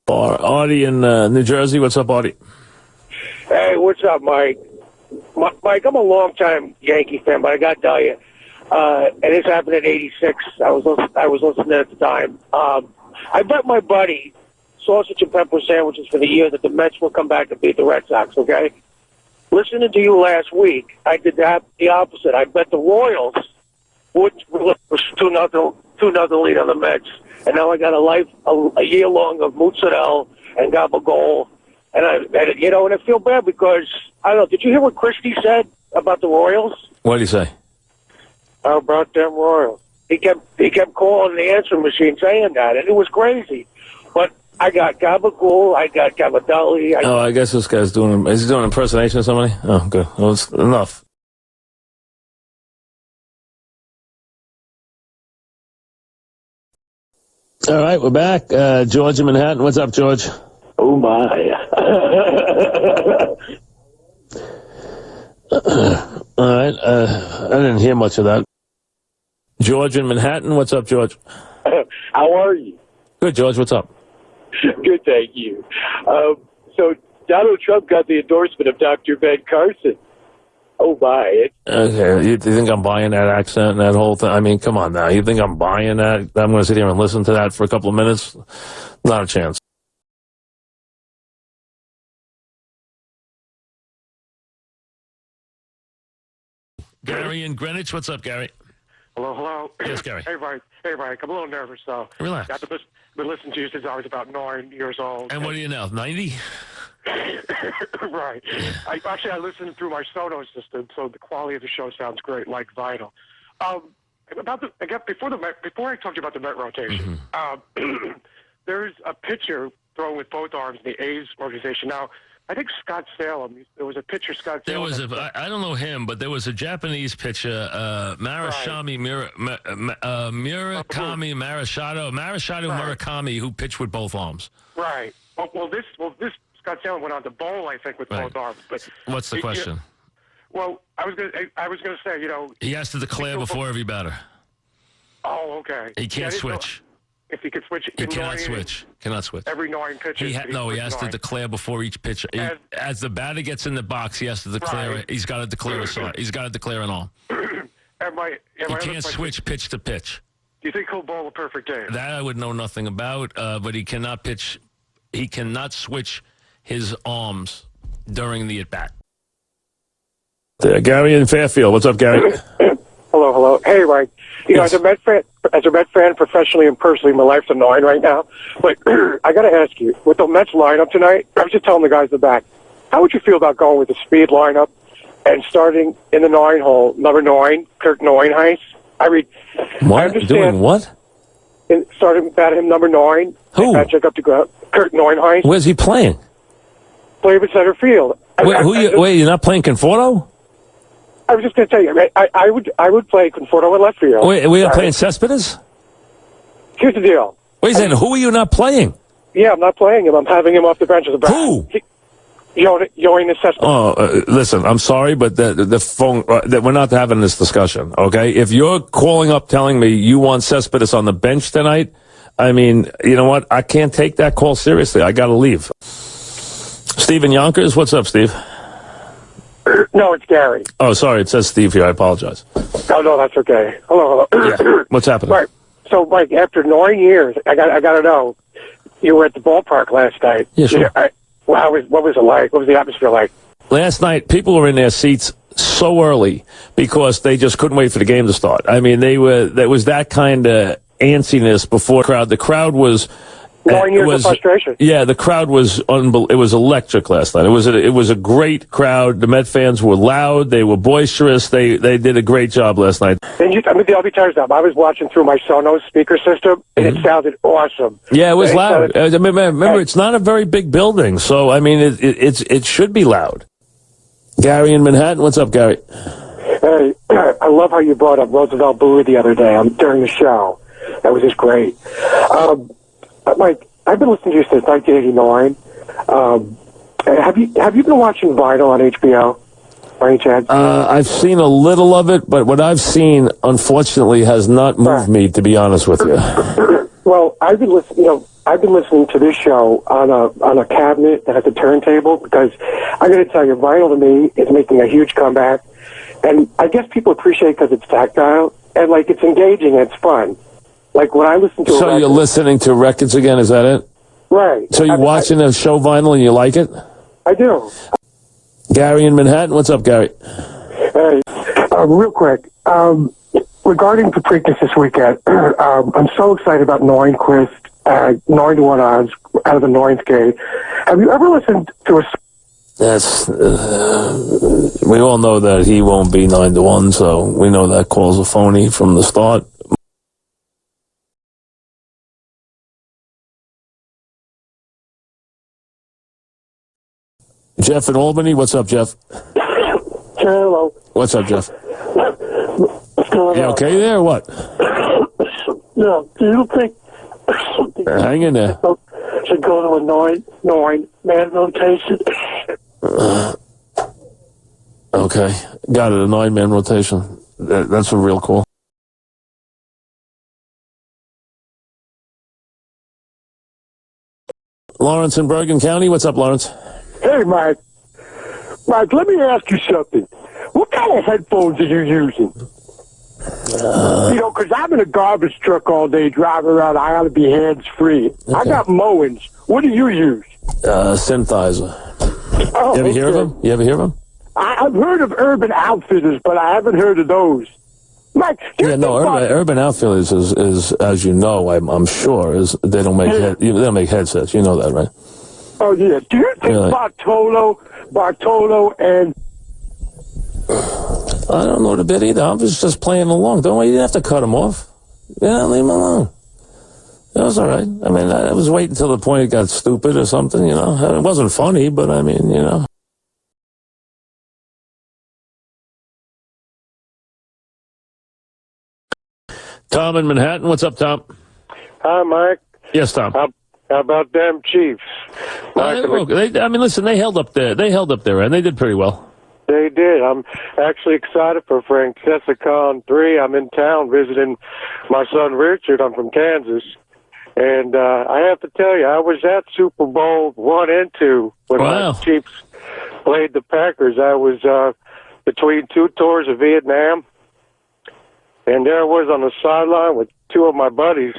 Artie in New Jersey. What's up, Artie? Hey, what's up, Mike? Mike, I'm a long-time Yankee fan, but I got to tell you, and this happened in '86. I was listening at the time. I bet my buddy sausage and pepper sandwiches for the year that the Mets will come back and beat the Red Sox. Okay. Listening to you last week, I did the opposite. I bet the Royals would was 2-0 lead on the Mets, and now I got a year long of mozzarella and gabagol, and I feel bad because I don't know. Did you hear what Christy said about the Royals? What did he say? How about them Royals? He kept calling the answering machine saying that, and it was crazy. But I got gabagool, I got gabadali. I guess this guy's doing. Is he doing an impersonation of somebody? Oh, good. Well, it's enough. All right, we're back. George in Manhattan. What's up, George? Oh, my. All right. I didn't hear much of that. George in Manhattan. What's up, George? How are you? Good, George. What's up? Good, thank you. So Donald Trump got the endorsement of Dr. Ben Carson. Oh, my. Okay, you think I'm buying that accent and that whole thing? I mean, come on now. You think I'm buying that? I'm going to sit here and listen to that for a couple of minutes? Not a chance. Gary in Greenwich. What's up, Gary? Hello. Yes, Gary. Hey, Mike. I'm a little nervous, though. Relax. I've been listening to you since I was about 9 years old. And what are you now, 90? Right. I listened through my Sonos system, so the quality of the show sounds great, like vinyl. Before I talked about the Met rotation, there's a pitcher thrown with both arms in the A's organization. Now, I think Scott Salem, there was a pitcher, Scott Salem. I don't know him, but there was a Japanese pitcher, Murakami Murakami, who pitched with both arms. Right. Well, this Scott Salem went on to bowl, I think, with both arms. But what's the question? Well, I was going to say, he has to declare before every batter. Oh, okay. He can't switch. If he could switch, he cannot switch. Every 9 pitches. He has to declare before each pitch. As the batter gets in the box, he has to declare. Right. He's got to declare a side. He's got to declare an arm. He can't switch pitch to pitch. Do you think he'll bowl a perfect game? That I would know nothing about. But he cannot pitch. He cannot switch his arms during the at bat. Gary in Fairfield. What's up, Gary? Hello. Hey, Mike. Yes. As a Met fan, professionally and personally, my life's annoying right now. But I got to ask you, with the Mets lineup tonight, I was just telling the guys in the back, how would you feel about going with the speed lineup and starting in the 9 hole, number 9, Kirk Neuenhuis? What? Doing what? Starting batting him number 9. Who? Check up to Kirk Neuenhuis. Where's he playing? Play with center field. Wait, you're not playing Conforto? I was just going to tell you, I would play Conforto in left field. Wait, we are playing Cespedes? Here's the deal. Wait a second, who are you not playing? Yeah, I'm not playing him. I'm having him off the bench as a back. Who? Yoenis Cespedes. Oh, listen, I'm sorry, but the phone, we're not having this discussion, okay? If you're calling up telling me you want Cespedes on the bench tonight, I mean, you know what? I can't take that call seriously. I got to leave. Steve in Yonkers, what's up, Steve? No, it's Gary. Oh, sorry, it says Steve here. I apologize. No, that's okay. Hello. Yeah. What's happening? Right. So, Mike, after 9 years, I got to know, you were at the ballpark last night. Yeah, sure. What was it like? What was the atmosphere like? Last night, people were in their seats so early because they just couldn't wait for the game to start. I mean, there was that kind of antsiness before the crowd. The crowd was 9 years of frustration. Yeah, the crowd was it was electric last night. It was a great crowd. The Met fans were loud. They were boisterous. They did a great job last night. And I'll be tired of that. I was watching through my Sonos speaker system, and it sounded awesome. Yeah, it was loud. Remember, it's not a very big building, so I mean, it should be loud. Gary in Manhattan, what's up, Gary? Hey, I love how you brought up Roosevelt BOOEY the other day during the show. That was just great. Mike, I've been listening to you since 1989. Have you been watching Vinyl on HBO by any chance? I've seen a little of it, but what I've seen, unfortunately, has not moved me, to be honest with you. Well, I've been listening. I've been listening to this show on a cabinet that has a turntable because I got to tell you, vinyl to me is making a huge comeback, and I guess people appreciate it because it's tactile and like it's engaging and it's fun. Like when I listen to a So record, you're listening to records again? Is that it? right? So you're watching the show vinyl and you like it? I do. Gary in Manhattan, what's up, Gary? Hey, real quick. Regarding the Preakness this weekend, I'm so excited about Neuenquist, 9-1 odds out of the Neuen's gate. Have you ever listened to a... That's we all know that he won't be 9-1, so we know that call's a phony from the start. Jeff in Albany, what's up, Jeff? Hello. What's up, Jeff? What's going You on? okay there or what? No, do you think... Hang in there. should go to a 9-man rotation? Okay, got it, a 9-man rotation. That's a real call. Lawrence in Bergen County, what's up, Lawrence? Hey, Mike. Mike, let me ask you something. What kind of headphones are you using? Because I'm in a garbage truck all day driving around. I ought to be hands-free. Okay. I got Moens. What do you use? Synthesizer. Oh, You ever hear of okay. him? You ever hear of him? I've heard of Urban Outfitters, but I haven't heard of those. Mike, Yeah, no. Urban Outfitters is, as you know, I'm sure, they don't make they don't make headsets. You know that, right? Oh yeah. Do you think Really? Bartolo, and I don't know the bit either. I was just playing along. Don't worry, you didn't have to cut him off. Yeah, leave him alone. It was all right. I mean, I was waiting until the point it got stupid or something. You know, it wasn't funny, but I mean, you know. Tom in Manhattan, what's up, Tom? Hi, Mike. Yes, Tom. How about them Chiefs? I mean, listen, they held up there. They held up there, and they did pretty well. They did. I'm actually excited for Francesa Con 3. I'm in town visiting my son Richard. I'm from Kansas. And I have to tell you, I was at Super Bowl 1 and 2 when my Chiefs played the Packers. I was between two tours of Vietnam. And there I was on the sideline with two of my buddies.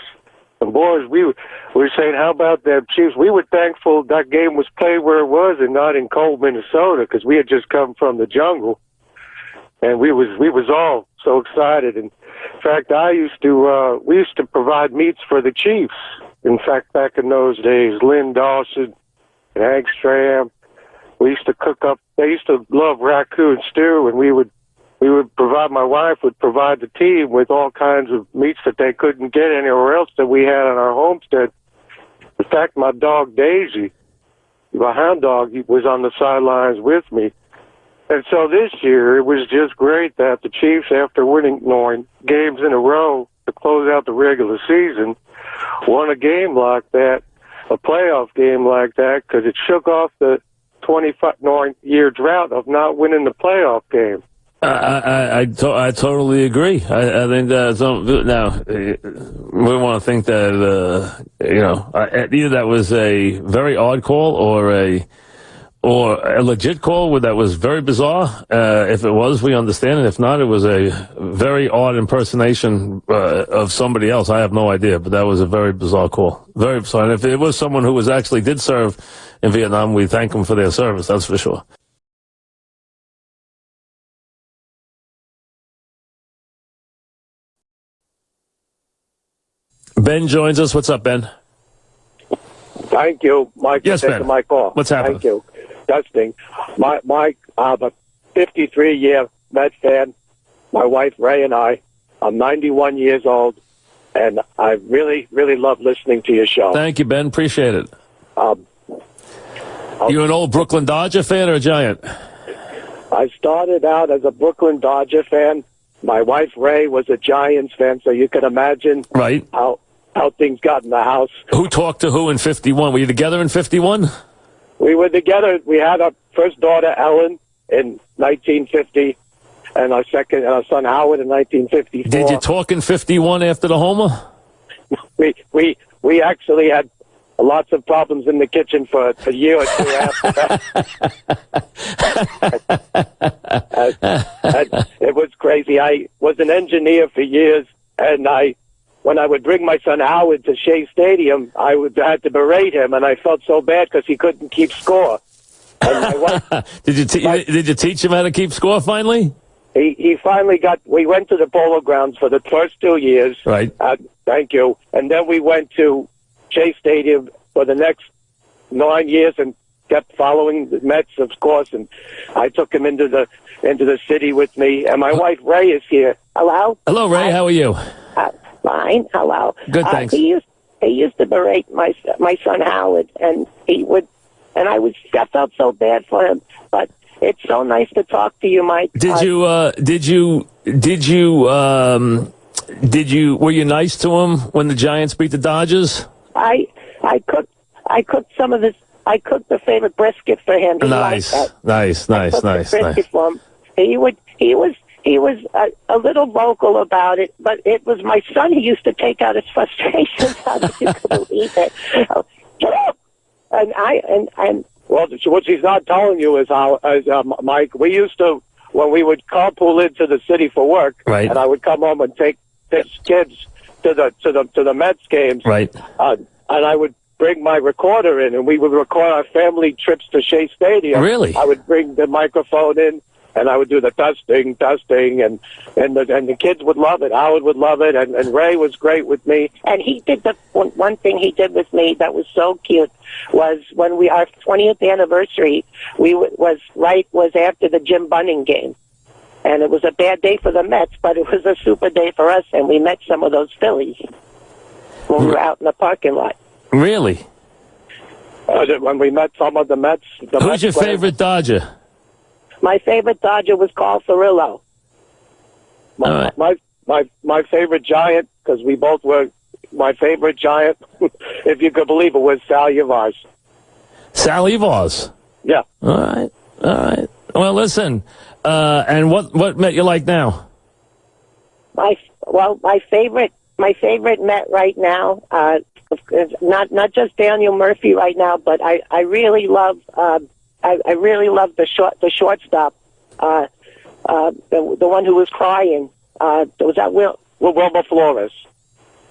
And boys, we were saying, how about them Chiefs? We were thankful that game was played where it was and not in cold Minnesota, because we had just come from the jungle. And we was all so excited. And in fact, we used to provide meats for the Chiefs. In fact, back in those days, Lynn Dawson and Hank Stram, we used to cook up. They used to love raccoon stew, and we would provide. My wife would provide the team with all kinds of meats that they couldn't get anywhere else that we had on our homestead. In fact, my dog Daisy, my hound dog, he was on the sidelines with me. And so this year, it was just great that the Chiefs, after winning 9 games in a row to close out the regular season, won a game like that, a playoff game like that, because it shook off the 25-year drought of not winning the playoff game. I totally agree. I think that now we want to think that either that was a very odd call or a legit call that was very bizarre. If it was, we understand it. If not, it was a very odd impersonation of somebody else. I have no idea, but that was a very bizarre call. Very bizarre. And if it was someone who did serve in Vietnam, we thank them for their service. That's for sure. Ben joins us. What's up, Ben? Thank you, Mike, yes, for taking Ben. my call. What's happening? Thank you. Dusting. Mike, I'm a 53-year Met fan. My wife, Ray, and I'm 91 years old, and I really, really love listening to your show. Thank you, Ben. Appreciate it. You an old Brooklyn Dodger fan or a Giant? I started out as a Brooklyn Dodger fan. My wife, Ray, was a Giants fan, so you can imagine how things got in the house. Who talked to who in 51? Were you together in 51? We were together. We had our first daughter, Ellen, in 1950, and our son, Howard, in 1954. Did you talk in 51 after the homer? We we actually had lots of problems in the kitchen for a year or two after that. It was crazy. I was an engineer for years, and when I would bring my son Howard to Shea Stadium, I had to berate him, and I felt so bad because he couldn't keep score. And my wife, did you teach him how to keep score finally? He finally we went to the Polo Grounds for the first 2 years. Right. Thank you. And then we went to Shea Stadium for the next 9 years and kept following the Mets, of course. And I took him into the city with me. And my wife Ray is here. Hello. Hello, Ray. How are you? Fine. Hello. Good. Thanks. He used to berate my son Howard, and I felt so bad for him, but. It's so nice to talk to you, Mike. Were you nice to him when the Giants beat the Dodgers? I cooked the favorite brisket for him. Nice. Brisket for him. He was a little vocal about it, but it was my son who used to take out his frustrations on it. You can believe it. And well, what she's not telling you is how, Mike, we used to, when we would carpool into the city for work, right. And I would come home and take kids to the Mets games, right. And I would bring my recorder in, and we would record our family trips to Shea Stadium. Really? I would bring the microphone in, and I would do the testing, and the kids would love it. Howard would love it, and Ray was great with me. And he did one thing he did with me that was so cute was when our 20th anniversary was after the Jim Bunning game, and it was a bad day for the Mets, but it was a super day for us, and we met some of those Phillies when we were out in the parking lot. Really? When we met some of the Mets. Who's your favorite Dodger? My favorite Dodger was Carl Cirillo. My favorite Giant, because we both were. My favorite Giant, if you could believe it, was Sal Yvars. Sal Yvars? Yeah. All right. Well, listen, and what Met you like now? My favorite Met right now, not just Daniel Murphy right now, but I really love I really love the shortstop, the one who was crying. Was that Wilmer Flores.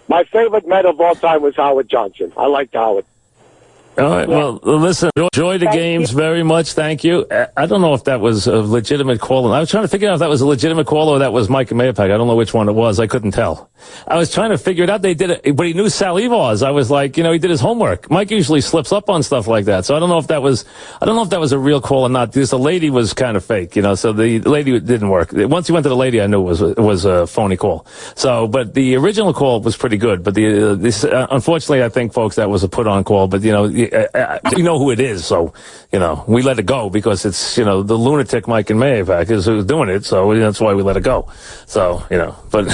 My favorite Met of all time was Howard Johnson. I liked Howard. All right. Yeah. Well, listen, enjoy the games very much. Thank you. I don't know if that was a legitimate call. I was trying to figure out if that was a legitimate call or that was Mike and Mayapak. I don't know which one it was. I couldn't tell. I was trying to figure it out. They did it, but he knew Sal Yvars. I was like, he did his homework. Mike usually slips up on stuff like that. So I don't know if that was a real call or not. Because the lady was kind of fake, so the lady didn't work. Once he went to the lady, I knew it was a phony call. So, but the original call was pretty good. But unfortunately, I think, folks, that was a put on call. But, you know who it is, so, we let it go because it's, the lunatic Mike and Mayapak is who's doing it, so that's why we let it go. So, but...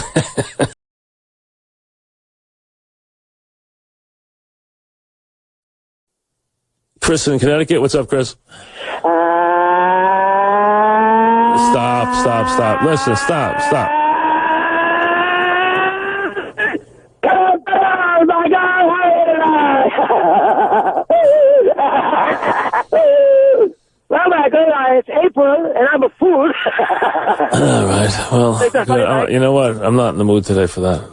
Chris in Connecticut, what's up, Chris? Stop. Listen, stop. Well, my God, it's April, and I'm a fool. All right. Well, you know what? I'm not in the mood today for that.